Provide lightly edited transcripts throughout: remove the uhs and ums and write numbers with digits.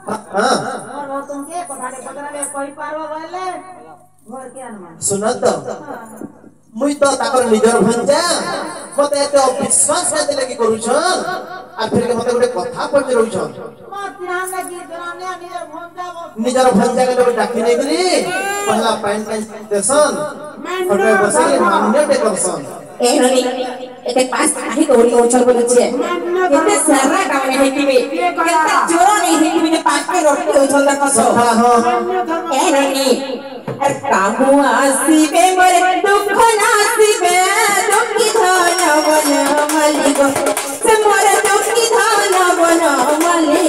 हां और तुमके कोठारे पकड़ले कोई पारवा गले घर के अनुमान सुन तो मुई तो ताकर निजर भंजा मते एते विश्वास करते लगी करूछन आ फिर के मते गोटे कथा पड़ रहउछन मत ध्यान लगी जनाने निजर भंजा के लोग डाकी नै करी पहला पैन देसन फोटो बसे मान्य ते करसन ए ननी एते पास काहे तोड़ी ओचल बोले छे एते सारा काम नै हेतिबे केते जोर नै हेतिबे ने पास के रोटी ओचल दा कसो ए ननी अर कामु आसीबे मोरे दुख नासीबे दुखी धन बन मली गो से मोरे दुखी धन बन मली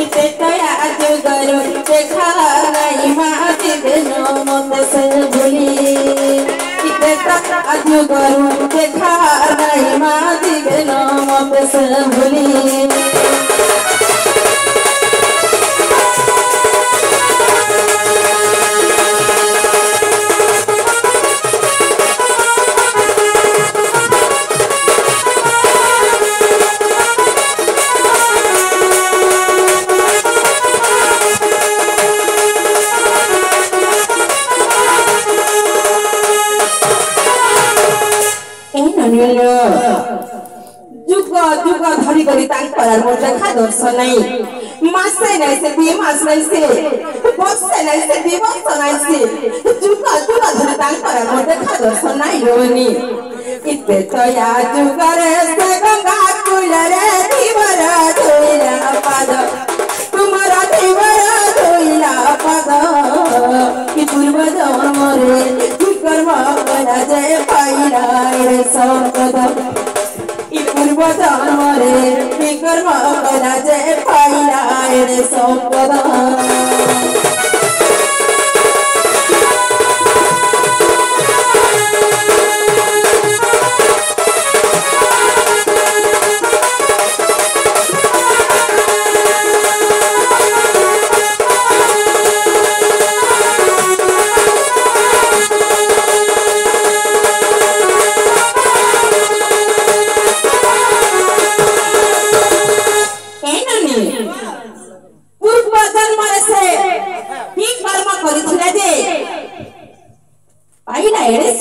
इते तया जुगरु देखा नहीं माती देनो मत से भूली इते तया जुगरु देखा नहीं माती देनो मत से भूली जुगा धरी करी तांग परार मोर देखा दर्शन नहीं मासे नहीं से बी मास नहीं से बस से नहीं से बी बस नहीं से जुगा धरी तांग परार मोर देखा दर्शन नहीं रोनी इते तो या जुगा रे से गंगा कुलरे दीवारा धोइला पाद तुम्हारा दीवारा धोइला पाद कि पूर्व जन्म रे कर्म बना जय पाइला रे संपद पूर्व जन्म रे कर्म बना जय पाइला रे संपद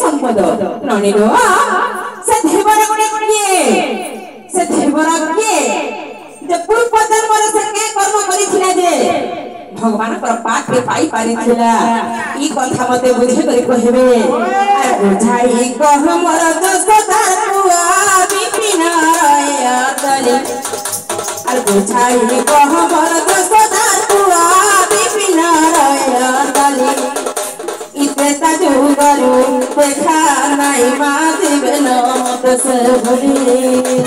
संपद ननी रो से देवरा गुणे गुणे से देवरा गुणे जे पूर्व जन्म से के कर्म करिथिला जे भगवान पर पाप के पाई पारिथिला ई कथा मते बुझे करी कहबे आ बुझाई कह मोर दोस्त तारुआ बिपिन राया तले आ बुझाई कह मोर दोस्त तारुआ बिपिन राया तले जुगरु देखा नहीं माती बेनो मत से भूली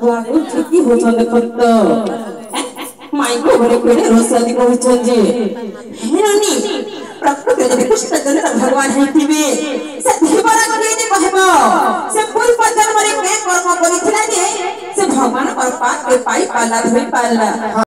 बाबू ठिकी होछन देखत माई को घरे कोने रोसदी कहछन जे हेरानी प्रकृति जे कृष्ण जन भगवान हेतिबे से देवरा के जे कहबो से पूर्व जन्म रे के कर्म करिथिला जे से भगवान पर पाप के पाई पाला धोई पाला